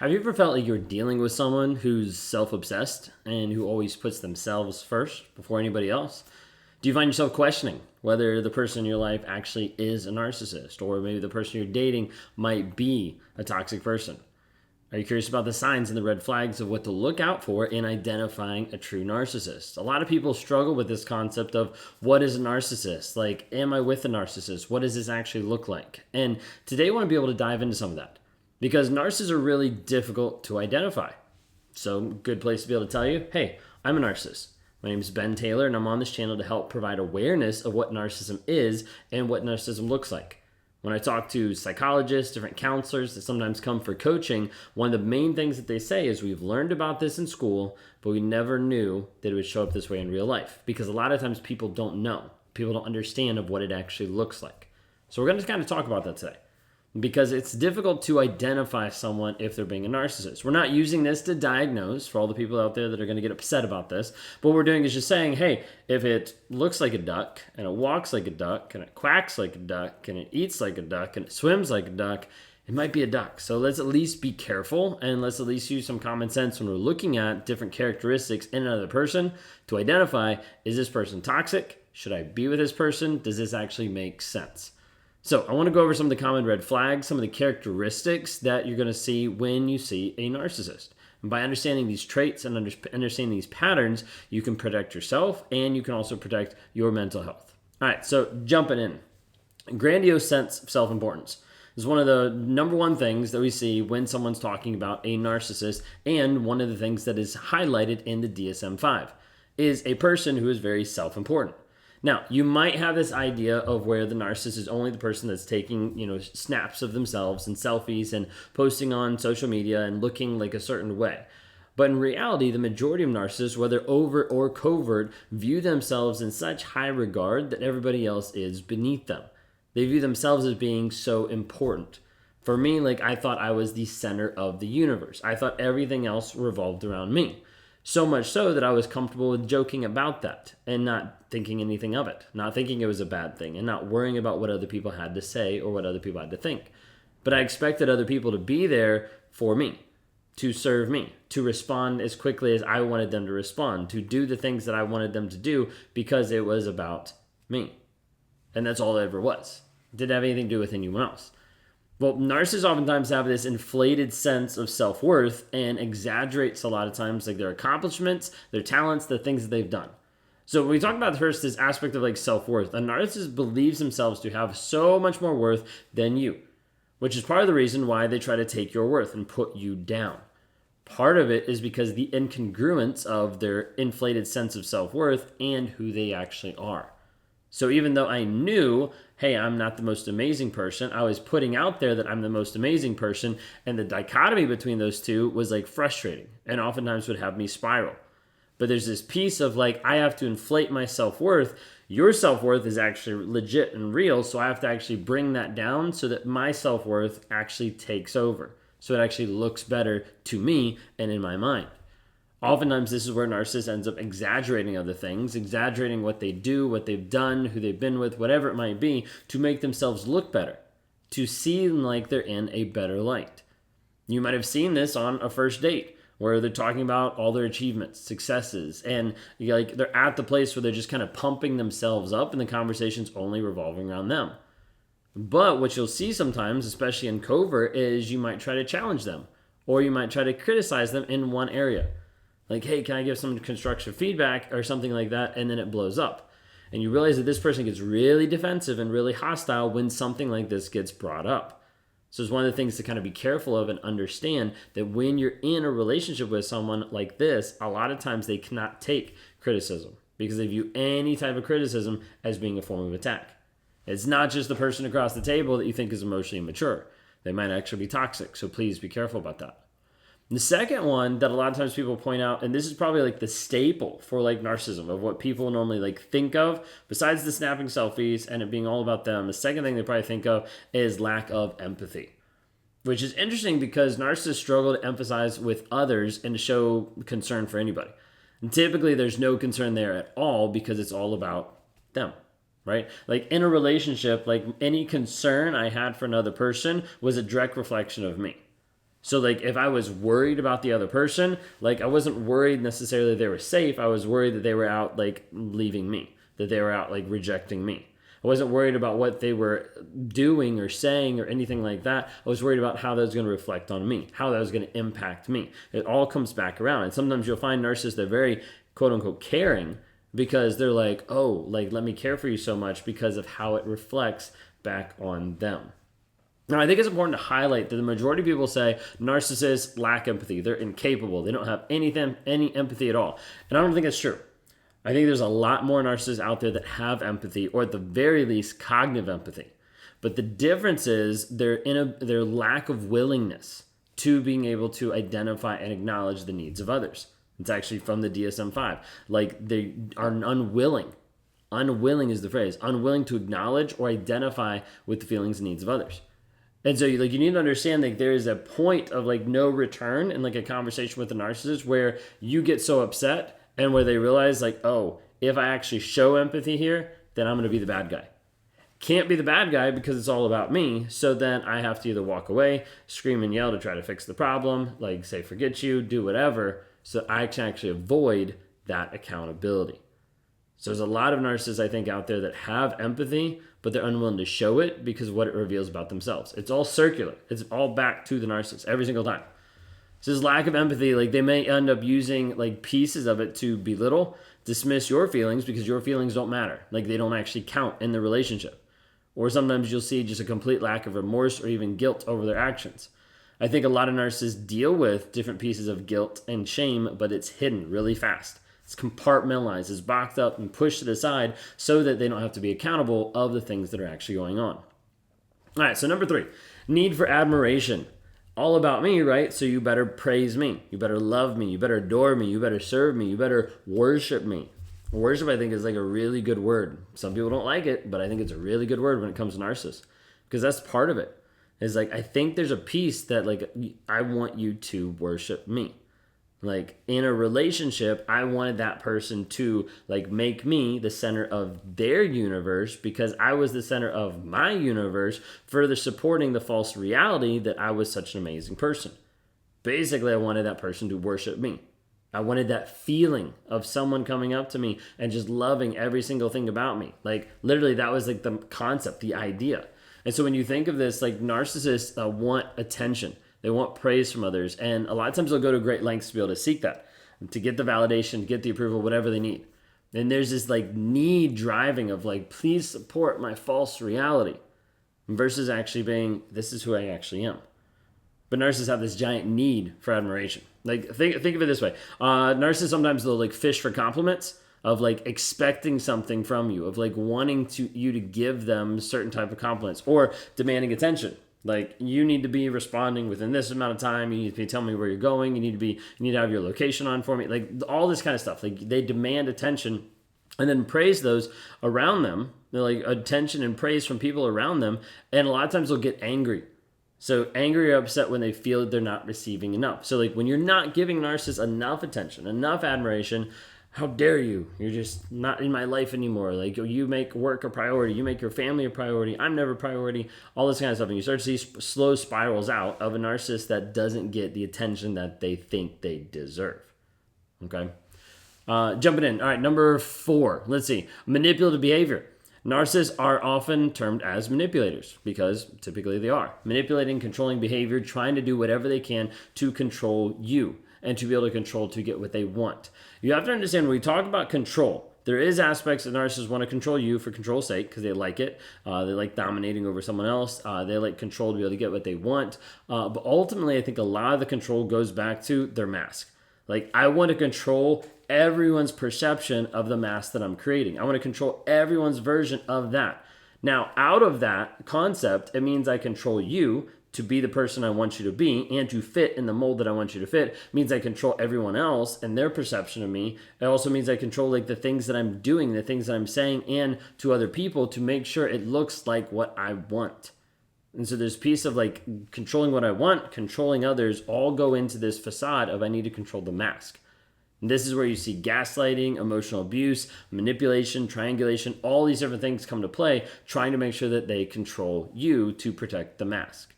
Have you ever felt like you're dealing with someone who's self obsessed and who always puts themselves first before anybody else? Do you find yourself questioning whether the person in your life actually is a narcissist, or maybe the person you're dating might be a toxic person? Are you curious about the signs and the red flags of what to look out for in identifying a true narcissist? A lot of people struggle with this concept of what is a narcissist? Like, am I with a narcissist? What does this actually look like? And today I want to be able to dive into some of that because narcissists are really difficult to identify. So, good place to be able to tell you, hey, I'm a narcissist. My name is Ben Taylor, and I'm on this channel to help provide awareness of what narcissism is and what narcissism looks like. When I talk to psychologists, different counselors that sometimes come for coaching, one of the main things that they say is we've learned about this in school, but we never knew that it would show up this way in real life. Because a lot of times people don't know. People don't understand of what it actually looks like. So we're going to kind of talk about that today. Because it's difficult to identify someone if they're being a narcissist. We're not using this to diagnose for all the people out there that are going to get upset about this. But what we're doing is just saying, hey, if it looks like a duck, and it walks like a duck, and it quacks like a duck, and it eats like a duck, and it swims like a duck, it might be a duck. So let's at least be careful, and let's at least use some common sense when we're looking at different characteristics in another person to identify, is this person toxic? Should I be with this person? Does this actually make sense? So I want to go over some of the common red flags, some of the characteristics that you're going to see when you see a narcissist. And by understanding these traits and understanding these patterns, you can protect yourself and you can also protect your mental health. All right, so jumping in. Grandiose sense of self-importance is one of the number one things that we see when someone's talking about a narcissist, and one of the things that is highlighted in the DSM-5 is a person who is very self-important. Now, you might have this idea of where the narcissist is only the person that's taking, snaps of themselves and selfies and posting on social media and looking like a certain way. But in reality, the majority of narcissists, whether overt or covert, view themselves in such high regard that everybody else is beneath them. They view themselves as being so important. For me, I thought I was the center of the universe. I thought everything else revolved around me. So much so that I was comfortable with joking about that and not thinking anything of it, not thinking it was a bad thing, and not worrying about what other people had to say or what other people had to think. But I expected other people to be there for me, to serve me, to respond as quickly as I wanted them to respond, to do the things that I wanted them to do because it was about me. And that's all it ever was. It didn't have anything to do with anyone else. Well, narcissists oftentimes have this inflated sense of self-worth and exaggerates a lot of times their accomplishments, their talents, the things that they've done. So when we talk about first this aspect of self-worth, a narcissist believes themselves to have so much more worth than you, which is part of the reason why they try to take your worth and put you down. Part of it is because the incongruence of their inflated sense of self-worth and who they actually are. So even though I knew, hey, I'm not the most amazing person, I was putting out there that I'm the most amazing person, and the dichotomy between those two was frustrating and oftentimes would have me spiral. But there's this piece of I have to inflate my self-worth. Your self-worth is actually legit and real, so I have to actually bring that down so that my self-worth actually takes over. So it actually looks better to me and in my mind. Oftentimes, this is where narcissists ends up exaggerating other things, exaggerating what they do, what they've done, who they've been with, whatever it might be, to make themselves look better, to seem like they're in a better light. You might have seen this on a first date, where they're talking about all their achievements, successes, and they're at the place where they're just kind of pumping themselves up, and the conversation's only revolving around them. But what you'll see sometimes, especially in covert, is you might try to challenge them, or you might try to criticize them in one area. Hey, can I give some constructive feedback or something like that? And then it blows up. And you realize that this person gets really defensive and really hostile when something like this gets brought up. So it's one of the things to kind of be careful of and understand that when you're in a relationship with someone like this, a lot of times they cannot take criticism because they view any type of criticism as being a form of attack. It's not just the person across the table that you think is emotionally immature. They might actually be toxic. So please be careful about that. The second one that a lot of times people point out, and this is probably the staple for narcissism of what people normally think of, besides the snapping selfies and it being all about them, the second thing they probably think of is lack of empathy, which is interesting because narcissists struggle to empathize with others and to show concern for anybody. And typically there's no concern there at all because it's all about them. Right? In a relationship, any concern I had for another person was a direct reflection of me. So like if I was worried about the other person, like I wasn't worried necessarily they were safe. I was worried that they were out like leaving me, that they were out like rejecting me. I wasn't worried about what they were doing or saying or anything like that. I was worried about how that was going to reflect on me, how that was going to impact me. It all comes back around. And sometimes you'll find narcissists, they're very quote unquote caring because they're like, oh, like let me care for you so much because of how it reflects back on them. Now, I think it's important to highlight that the majority of people say narcissists lack empathy. They're incapable. They don't have any empathy at all. And I don't think that's true. I think there's a lot more narcissists out there that have empathy, or at the very least, cognitive empathy. But the difference is their lack of willingness to being able to identify and acknowledge the needs of others. It's actually from the DSM-5. Like they are unwilling. Unwilling is the phrase. Unwilling to acknowledge or identify with the feelings and needs of others. And so like you need to understand like there is a point of like no return in like a conversation with a narcissist where you get so upset and where they realize like, oh, if I actually show empathy here, then I'm going to be the bad guy. Can't be the bad guy because it's all about me. So then I have to either walk away, scream and yell to try to fix the problem, like say forget you, do whatever, so I can actually avoid that accountability. So there's a lot of narcissists, I think, out there that have empathy, but they're unwilling to show it because of what it reveals about themselves. It's all circular. It's all back to the narcissist every single time. So this lack of empathy, like they may end up using like pieces of it to belittle, dismiss your feelings because your feelings don't matter. Like they don't actually count in the relationship. Or sometimes you'll see just a complete lack of remorse or even guilt over their actions. I think a lot of narcissists deal with different pieces of guilt and shame, but it's hidden really fast. It's compartmentalized, it's boxed up and pushed to the side so that they don't have to be accountable of the things that are actually going on. All right, so number 3, need for admiration. All about me, right? So you better praise me. You better love me. You better adore me. You better serve me. You better worship me. Worship, I think, is like a really good word. Some people don't like it, but I think it's a really good word when it comes to narcissists because that's part of it. Is like, I think there's a piece that like, I want you to worship me. Like in a relationship, I wanted that person to like make me the center of their universe because I was the center of my universe, further supporting the false reality that I was such an amazing person. Basically, I wanted that person to worship me. I wanted that feeling of someone coming up to me and just loving every single thing about me. Like literally that was like the concept, the idea. And so when you think of this, like narcissists want attention. They want praise from others. And a lot of times they'll go to great lengths to be able to seek that, to get the validation, to get the approval, whatever they need. And there's this like need driving of like, please support my false reality versus actually being, this is who I actually am. But narcissists have this giant need for admiration. Like think of it this way. Narcissists sometimes they'll like fish for compliments of like expecting something from you, of like wanting you to give them certain type of compliments or demanding attention. Like you need to be responding within this amount of time. You need to be telling me where you're going. You need to have your location on for me. Like all this kind of stuff. Like they demand attention and then praise those around them. They're like attention and praise from people around them. And a lot of times they'll get angry. So angry or upset when they feel they're not receiving enough. So like when you're not giving narcissists enough attention, enough admiration, how dare you? You're just not in my life anymore. Like you make work a priority. You make your family a priority. I'm never a priority. All this kind of stuff. And you start to see slow spirals out of a narcissist that doesn't get the attention that they think they deserve. Okay. Jumping in. All right. Number 4. Let's see. Manipulative behavior. Narcissists are often termed as manipulators because typically they are. Manipulating, controlling behavior, trying to do whatever they can to control you and to be able to control to get what they want. You have to understand when we talk about control, there is aspects that narcissists want to control you for control's sake because they like it. They like dominating over someone else. They like control to be able to get what they want. But ultimately, I think a lot of the control goes back to their mask. Like I want to control everyone's perception of the mask that I'm creating. I want to control everyone's version of that. Now, out of that concept, it means I control you to be the person I want you to be and to fit in the mold that I want you to fit. It means I control everyone else and their perception of me. It also means I control like the things that I'm doing, the things that I'm saying and to other people to make sure it looks like what I want. And so there's a piece of like controlling what I want, controlling others, all go into this facade of I need to control the mask. And this is where you see gaslighting, emotional abuse, manipulation, triangulation, all these different things come to play, trying to make sure that they control you to protect the mask.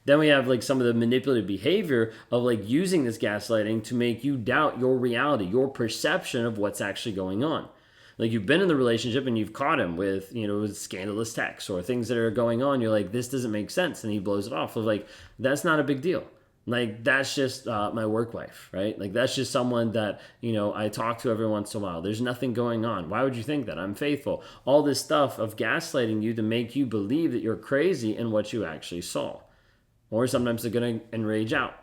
Then we have like some of the manipulative behavior of like using this gaslighting to make you doubt your reality, your perception of what's actually going on. Like you've been in the relationship and you've caught him with, scandalous texts or things that are going on. You're like, this doesn't make sense. And he blows it off of like, that's not a big deal. Like, that's just my work wife, right? Like, that's just someone that, I talk to every once in a while. There's nothing going on. Why would you think that? I'm faithful. All this stuff of gaslighting you to make you believe that you're crazy in what you actually saw. Or sometimes they're going to enrage out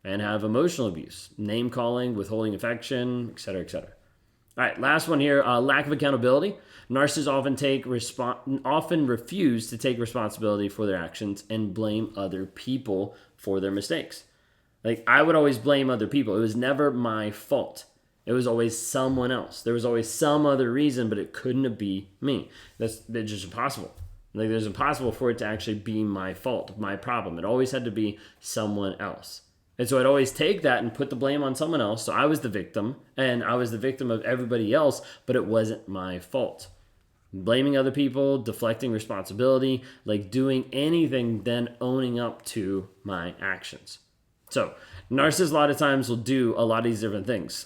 and have emotional abuse, name calling, withholding affection, et cetera, et cetera. All right, last one here, lack of accountability. Narcissists often refuse to take responsibility for their actions and blame other people for their mistakes. Like, I would always blame other people. It was never my fault. It was always someone else. There was always some other reason, but it couldn't be me. It's just impossible. Like, it's impossible for it to actually be my fault, my problem. It always had to be someone else. And so I'd always take that and put the blame on someone else. So I was the victim, and I was the victim of everybody else, but it wasn't my fault. Blaming other people, deflecting responsibility, like doing anything, then owning up to my actions. So narcissists a lot of times will do a lot of these different things.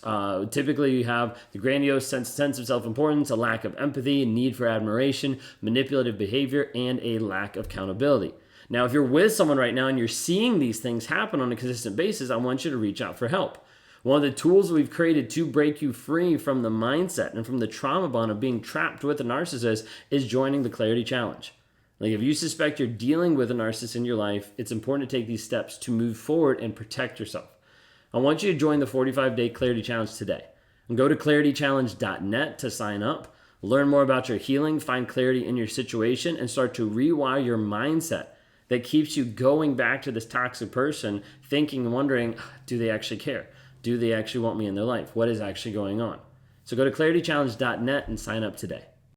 Typically you have the grandiose sense of self-importance, a lack of empathy, need for admiration, manipulative behavior, and a lack of accountability. Now, if you're with someone right now and you're seeing these things happen on a consistent basis, I want you to reach out for help. One of the tools we've created to break you free from the mindset and from the trauma bond of being trapped with a narcissist is joining the Clarity Challenge. Like, if you suspect you're dealing with a narcissist in your life, it's important to take these steps to move forward and protect yourself. I want you to join the 45-day Clarity Challenge today. And go to claritychallenge.net to sign up, learn more about your healing, find clarity in your situation, and start to rewire your mindset that keeps you going back to this toxic person, thinking and wondering, do they actually care? Do they actually want me in their life? What is actually going on? So go to claritychallenge.net and sign up today.